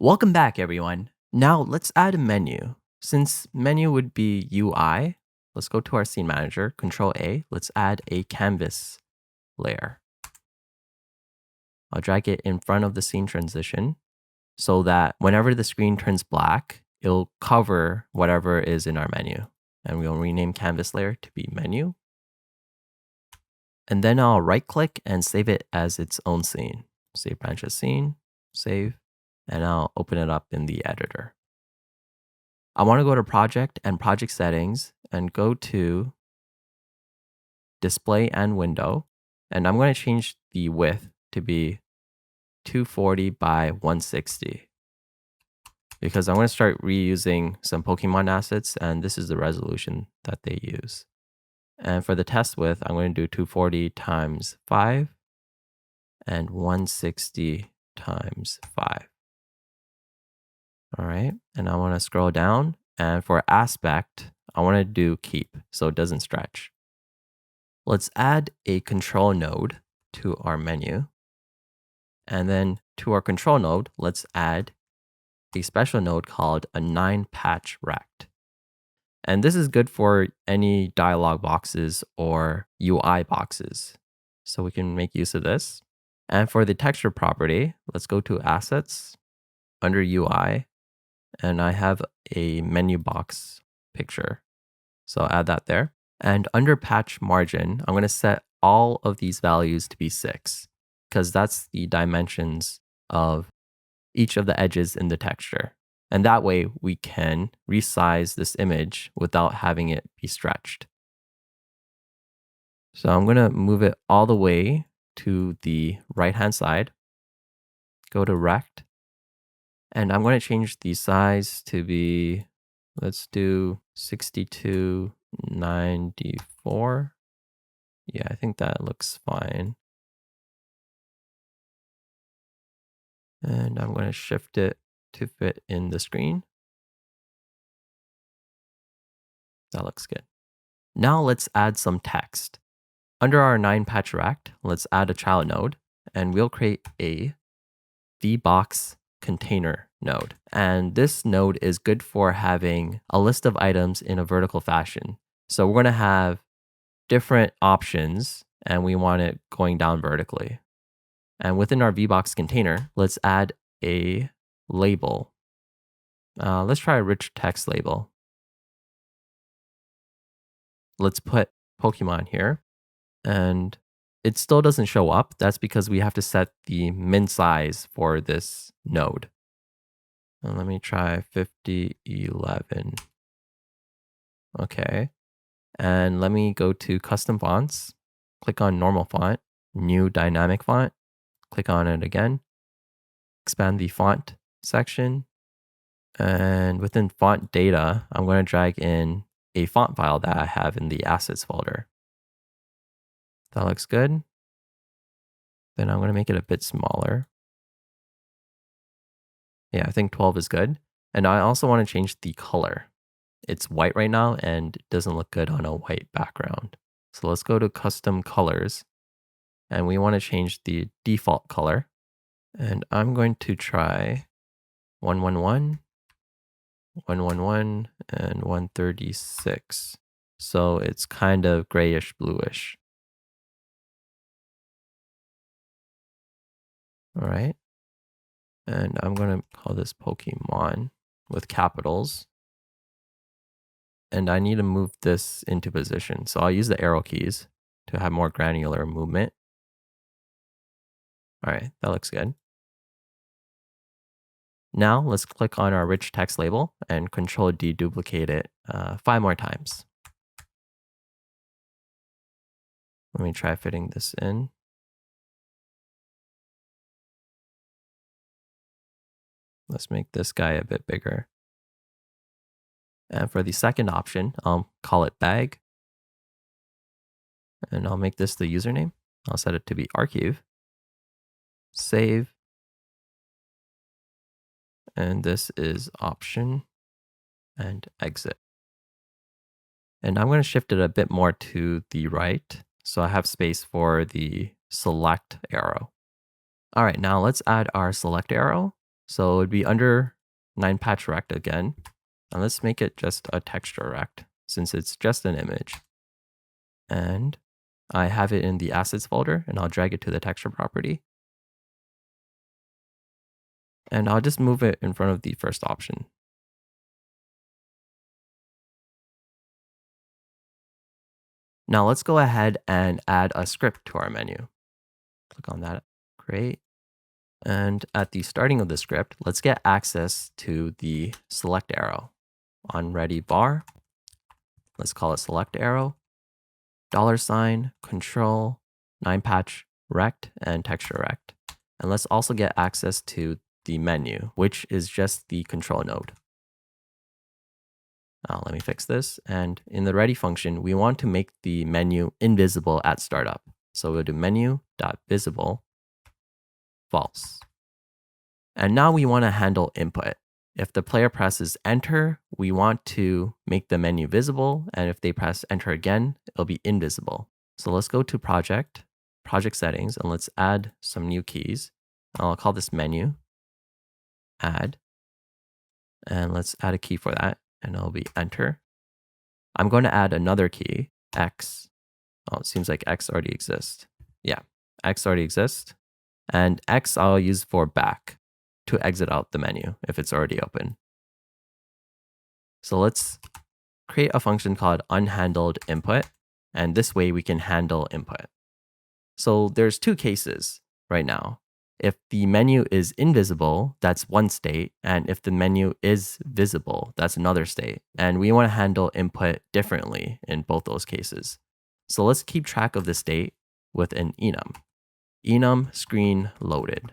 Welcome back, everyone. Now let's add a menu. Since menu would be UI, let's go to our scene manager, Control A. Let's add a canvas layer. I'll drag it in front of the scene transition so that whenever the screen turns black, it'll cover whatever is in our menu. And we'll rename canvas layer to be menu. And then I'll right click and save it as its own scene. Save branch as scene, save, and I'll open it up in the editor. I want to go to project and project settings and go to display and window. And I'm going to change the width to be 240 by 160 because I'm going to start reusing some Pokemon assets, and this is the resolution that they use. And for the test width, I'm going to do 240 times 5 and 160 times 5. All right, and I want to scroll down, and for aspect, I want to do keep so it doesn't stretch. Let's add a control node to our menu. And then to our control node, let's add a special node called a 9-patch rect. And this is good for any dialog boxes or UI boxes. So we can make use of this. And for the texture property, let's go to assets under UI. And I have a menu box picture. So I'll add that there. And under patch margin, I'm going to set all of these values to be 6 because that's the dimensions of each of the edges in the texture. And that way we can resize this image without having it be stretched. So I'm going to move it all the way to the right-hand side. Go to rect. And I'm going to change the size to be, let's do 6294. Yeah, I think that looks fine. And I'm going to shift it to fit in the screen. That looks good. Now let's add some text. Under our 9-patch rect, let's add a child node, and we'll create a VBox container node. And this node is good for having a list of items in a vertical fashion. So we're going to have different options, and we want it going down vertically. And within our VBox container, let's add a label. Let's try a rich text label. Let's put Pokemon here, and it still doesn't show up. That's because we have to set the min size for this node. And let me try 5011. Okay. And let me go to custom fonts, click on normal font, new dynamic font, click on it again, expand the font section. And within font data, I'm going to drag in a font file that I have in the assets folder. That looks good. Then I'm going to make it a bit smaller. Yeah, I think 12 is good. And I also want to change the color. It's white right now and it doesn't look good on a white background. So let's go to custom colors, and we want to change the default color. And I'm going to try 111, 111, and 136. So it's kind of grayish bluish. All right. And I'm going to call this Pokemon with capitals. And I need to move this into position. So I'll use the arrow keys to have more granular movement. All right, that looks good. Now let's click on our rich text label and Control D duplicate it 5 more times. Let me try fitting this in. Let's make this guy a bit bigger. And for the second option, I'll call it bag. And I'll make this the username. I'll set it to be archive. Save. And this is option and exit. And I'm going to shift it a bit more to the right, so I have space for the select arrow. All right, now let's add our select arrow. So it would be under 9patch rect again. And let's make it just a texture rect since it's just an image. And I have it in the assets folder and I'll drag it to the texture property. And I'll just move it in front of the first option. Now let's go ahead and add a script to our menu. Click on that. Great. And at the starting of the script, let's get access to the select arrow. On ready var, let's call it select arrow, $, control, 9patch rect, and texture rect. And let's also get access to the menu, which is just the control node. Now let me fix this. And in the ready function, we want to make the menu invisible at startup. So we'll do menu.visible false. And now we want to handle input. If the player presses enter, we want to make the menu visible. And if they press enter again, it'll be invisible. So let's go to project settings, and let's add some new keys. I'll call this menu, add, and let's add a key for that. And it'll be enter. I'm going to add another key, X. Oh, it seems like X already exists. Yeah, X already exists. And X I'll use for back to exit out the menu if it's already open. So let's create a function called unhandled input. And this way we can handle input. So there's two cases right now. If the menu is invisible, that's one state. And if the menu is visible, that's another state. And we want to handle input differently in both those cases. So let's keep track of the state with an enum screen loaded.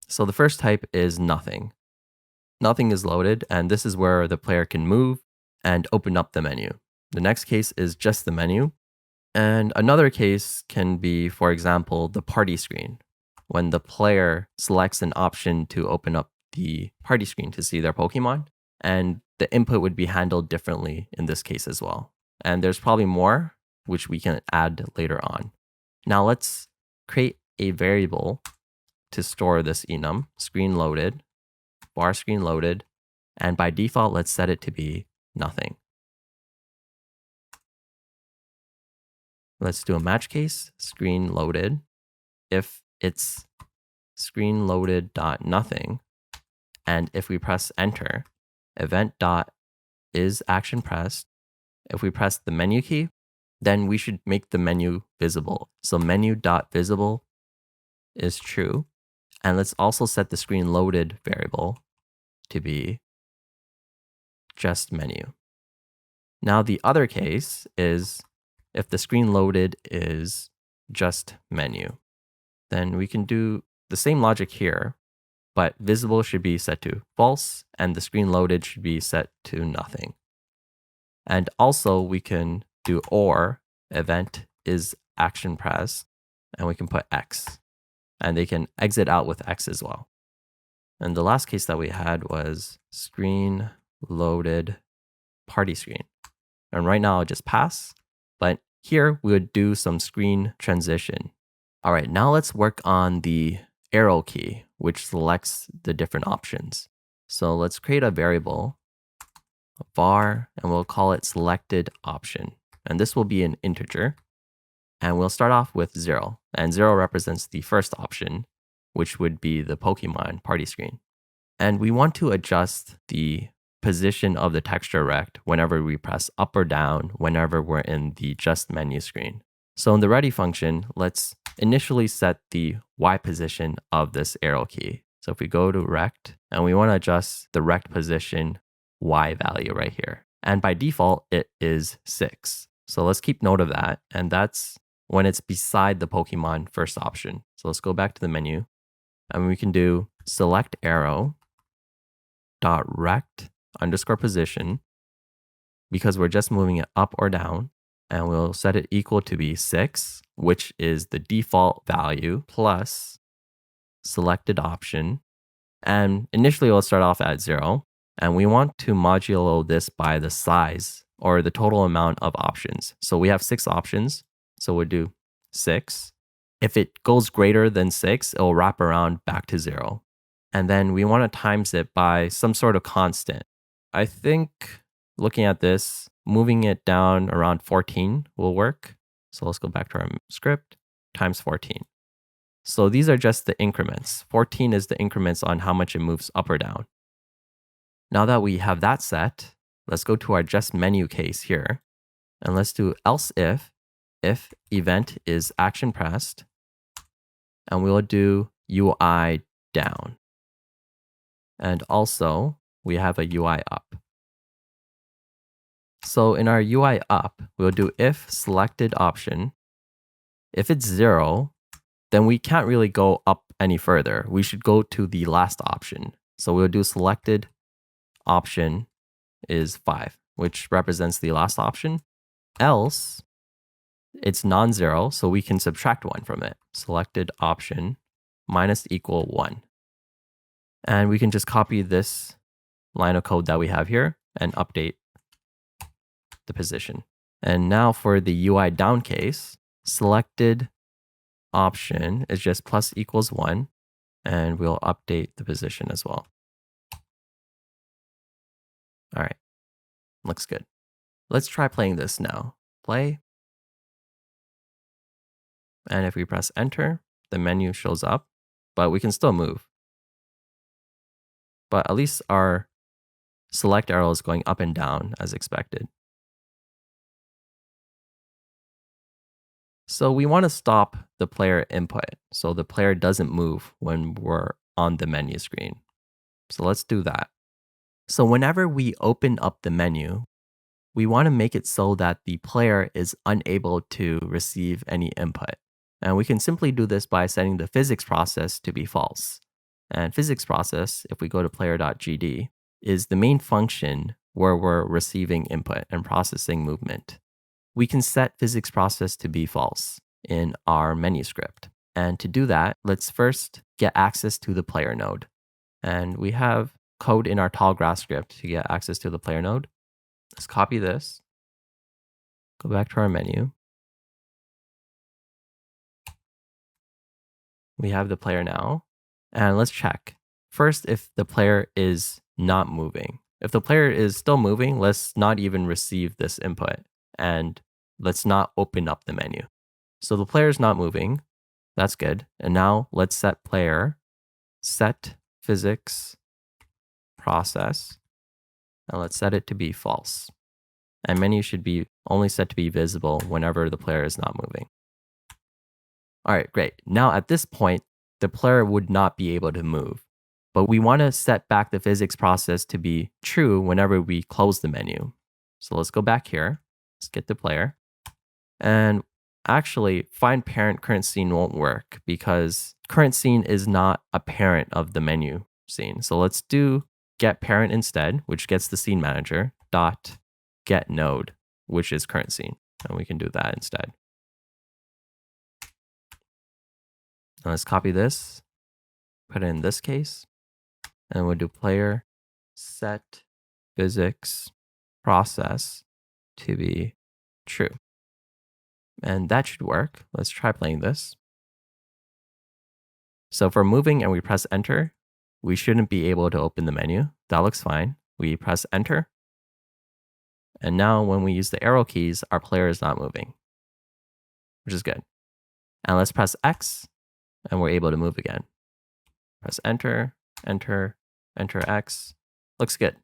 So the first type is nothing. Nothing is loaded, and this is where the player can move and open up the menu. The next case is just the menu. And another case can be, for example, the party screen, when the player selects an option to open up the party screen to see their Pokemon, and the input would be handled differently in this case as well. And there's probably more, which we can add later on. Now let's create a variable to store this enum, screen loaded, var screen loaded, and by default, let's set it to be nothing. Let's do a match case, screen loaded. If it's screen loaded dot nothing, and if we press enter, event dot is action pressed. If we press the menu key, then we should make the menu visible. So menu dot visible is true. And let's also set the screen loaded variable to be just menu. Now the other case is if the screen loaded is just menu, then we can do the same logic here, but visible should be set to false and the screen loaded should be set to nothing. And also we can do or event is action press, and we can put X, and they can exit out with X as well. And the last case that we had was screen loaded party screen. And right now I'll just pass, but here we would do some screen transition. All right, now let's work on the arrow key, which selects the different options. So let's create a variable, var, and we'll call it selected option. And this will be an integer. And we'll start off with 0. And 0 represents the first option, which would be the Pokemon party screen. And we want to adjust the position of the texture rect whenever we press up or down, whenever we're in the just menu screen. So in the ready function, let's initially set the Y position of this arrow key. So if we go to rect, and we want to adjust the rect position Y value right here. And by default, it is 6. So let's keep note of that. And that's when it's beside the Pokemon first option. So let's go back to the menu, and we can do select arrow dot rect underscore position, because we're just moving it up or down, and we'll set it equal to be 6, which is the default value, plus selected option. And initially we'll start off at 0, and we want to modulo this by the size or the total amount of options. So we have 6 options, so we'll do 6. If it goes greater than 6, it'll wrap around back to 0. And then we want to times it by some sort of constant. I think looking at this, moving it down around 14 will work. So let's go back to our script, times 14. So these are just the increments. 14 is the increments on how much it moves up or down. Now that we have that set, let's go to our just menu case here. And let's do else if event is action pressed. And we'll do UI down. And also, we have a UI up. So in our UI up, we'll do if selected option. If it's 0, then we can't really go up any further. We should go to the last option. So we'll do selected option is 5, which represents the last option. Else, it's non-zero, so we can subtract 1 from it. Selected option minus equal 1. And we can just copy this line of code that we have here and update the position. And now for the UI down case, selected option is just plus equals 1, and we'll update the position as well. All right, looks good. Let's try playing this now. Play. And if we press enter, the menu shows up, but we can still move. But at least our select arrow is going up and down as expected. So we want to stop the player input so the player doesn't move when we're on the menu screen. So let's do that. So whenever we open up the menu, we want to make it so that the player is unable to receive any input. And we can simply do this by setting the physics process to be false. And physics process, if we go to player.gd, is the main function where we're receiving input and processing movement. We can set physics process to be false in our menu script. And to do that, let's first get access to the player node. And we have code in our tallgrass script to get access to the player node. Let's copy this, go back to our menu. We have the player now, and let's check. First, if the player is not moving. If the player is still moving, let's not even receive this input, and let's not open up the menu. So the player is not moving, that's good. And now let's set player, set physics process, and let's set it to be false. And menu should be only set to be visible whenever the player is not moving. All right, great. Now at this point, the player would not be able to move, but we want to set back the physics process to be true whenever we close the menu. So let's go back here, let's get the player. And actually, find parent current scene won't work because current scene is not a parent of the menu scene. So let's do get parent instead, which gets the scene manager, dot get node, which is current scene. And we can do that instead. Now let's copy this, put it in this case, and we'll do player set physics process to be true. And that should work. Let's try playing this. So if we're moving and we press enter, we shouldn't be able to open the menu. That looks fine. We press enter. And now when we use the arrow keys, our player is not moving, which is good. And let's press X, and we're able to move again. Press enter, enter, enter X. Looks good.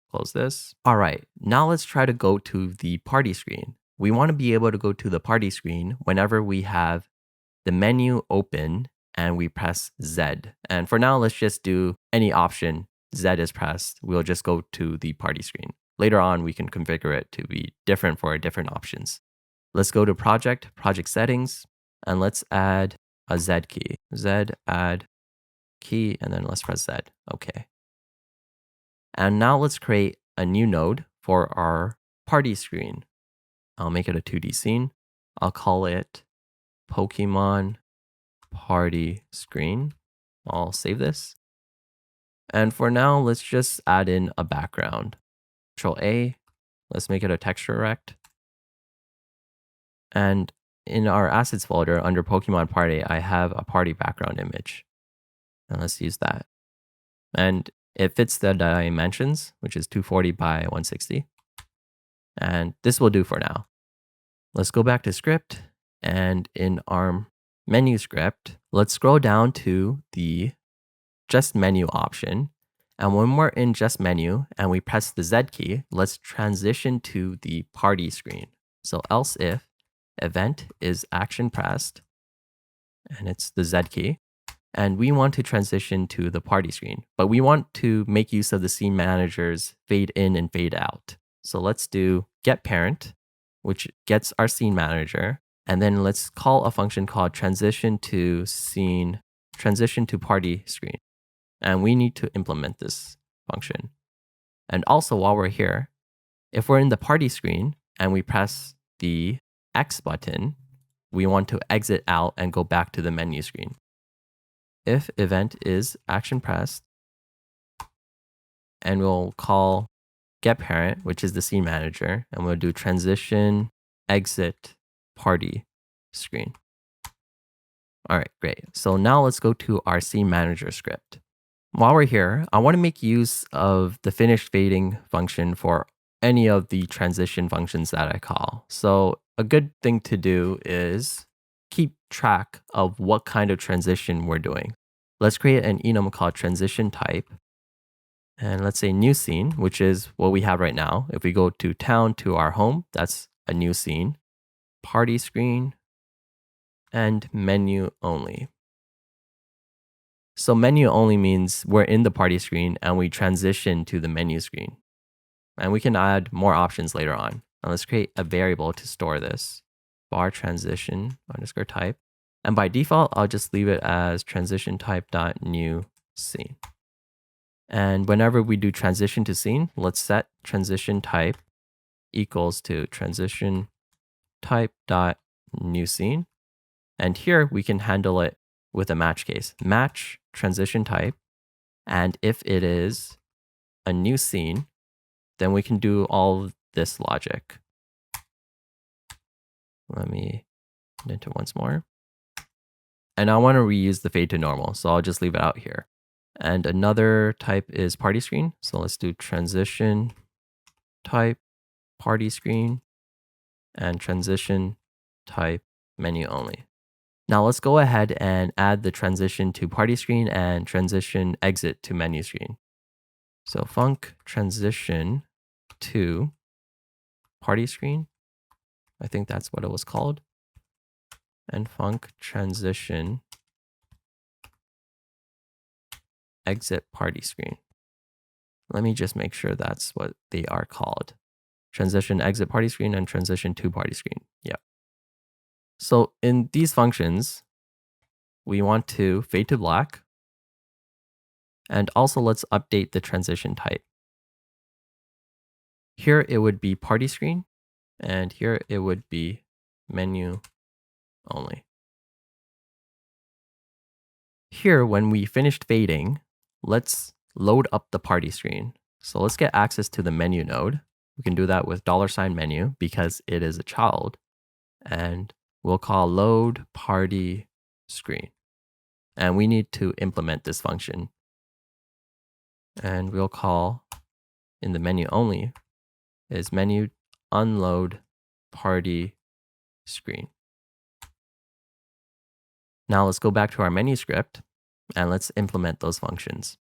Close this. All right, now let's try to go to the party screen. We want to be able to go to the party screen whenever we have the menu open and we press Z. And for now, let's just do any option Z is pressed. We'll just go to the party screen. Later on, we can configure it to be different for different options. Let's go to project settings, and let's add a Z key. Z add key, and then let's press Z. Okay. And now let's create a new node for our party screen. I'll make it a 2D scene. I'll call it Pokemon party screen. I'll save this. And for now, let's just add in a background. Control A, let's make it a texture rect. And in our assets folder under Pokemon party, I have a party background image. And let's use that. And it fits the dimensions, which is 240 by 160. And this will do for now. Let's go back to script, and in our menu script, let's scroll down to the just menu option. And when we're in just menu and we press the Z key, let's transition to the party screen. So else if event is action pressed, and it's the Z key, and we want to transition to the party screen, but we want to make use of the scene manager's fade in and fade out. So let's do get parent, which gets our scene manager. And then let's call a function called transition to party screen. And we need to implement this function. And also while we're here, if we're in the party screen and we press the X button, we want to exit out and go back to the menu screen. If event is action pressed, and we'll call get parent, which is the scene manager, and we'll do transition exit party screen. All right, great. So now let's go to our scene manager script. While we're here, I want to make use of the finish fading function for any of the transition functions that I call. So a good thing to do is keep track of what kind of transition we're doing. Let's create an enum called transition type. And let's say new scene, which is what we have right now. If we go to town to our home, that's a new scene. Party screen and menu only. So menu only means we're in the party screen and we transition to the menu screen. And we can add more options later on. Now let's create a variable to store this. Bar transition underscore type. And by default, I'll just leave it as transition type.new scene. And whenever we do transition to scene, let's set transition type equals to transition type.new scene. And here we can handle it with a match case. Match transition type. And if it is a new scene, then we can do all this logic. Let me indent it once more. And I want to reuse the fade to normal, so I'll just leave it out here. And another type is party screen. So let's do transition type party screen and transition type menu only. Now let's go ahead and add the transition to party screen and transition exit to menu screen. So func transition to party screen. I think that's what it was called. And func transition exit party screen. Let me just make sure that's what they are called. Transition exit party screen and transition to party screen. Yep. So in these functions, we want to fade to black. And also let's update the transition type. Here it would be party screen, and here it would be menu only. Here, when we finished fading, let's load up the party screen. So let's get access to the menu node. We can do that with $menu because it is a child. And we'll call load party screen. And we need to implement this function. And we'll call in the menu only is menu unload party screen. Now let's go back to our menu script and let's implement those functions.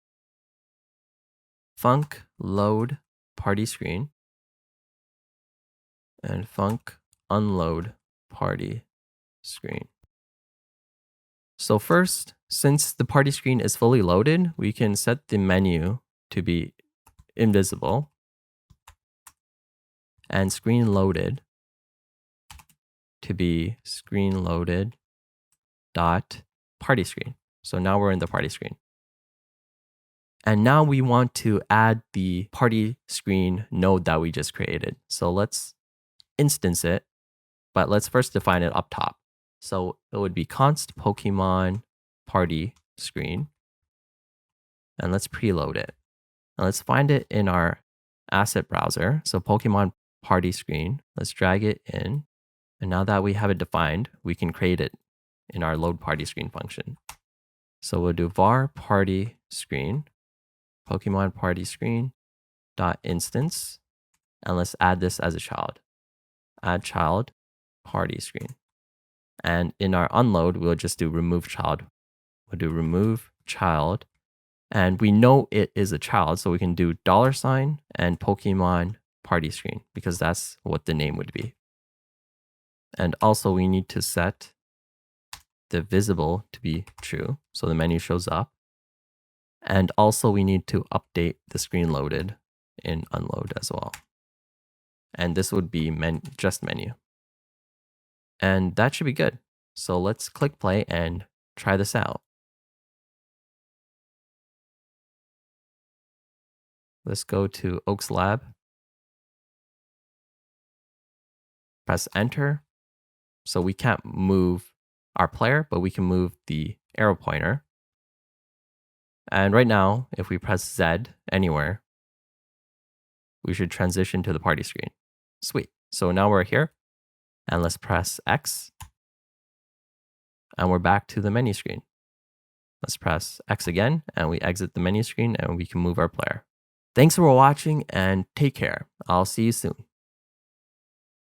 Func load party screen and func unload party screen. So first, since the party screen is fully loaded, we can set the menu to be invisible and screen loaded to be screen loaded dot party screen. So now we're in the party screen. And now we want to add the party screen node that we just created. So let's instance it, but let's first define it up top. So it would be const Pokemon party screen. And let's preload it. Now let's find it in our asset browser. So Pokemon party screen, let's drag it in. And now that we have it defined, we can create it in our load party screen function. So we'll do var party screen Pokemon party screen dot instance, and let's add this as a child. Add child party screen. And in our unload, we'll just do remove child. We'll do remove child. And we know it is a child, so we can do $ and Pokemon party screen because that's what the name would be. And also we need to set the visible to be true, so the menu shows up. And also we need to update the screen loaded in unload as well. And this would be just menu. And that should be good. So let's click play and try this out. Let's go to Oaks Lab. Press enter. So we can't move our player, but we can move the arrow pointer. And right now, if we press Z anywhere, we should transition to the party screen. Sweet. So now we're here, and let's press X, and we're back to the menu screen. Let's press X again, and we exit the menu screen, and we can move our player. Thanks for watching, and take care. I'll see you soon.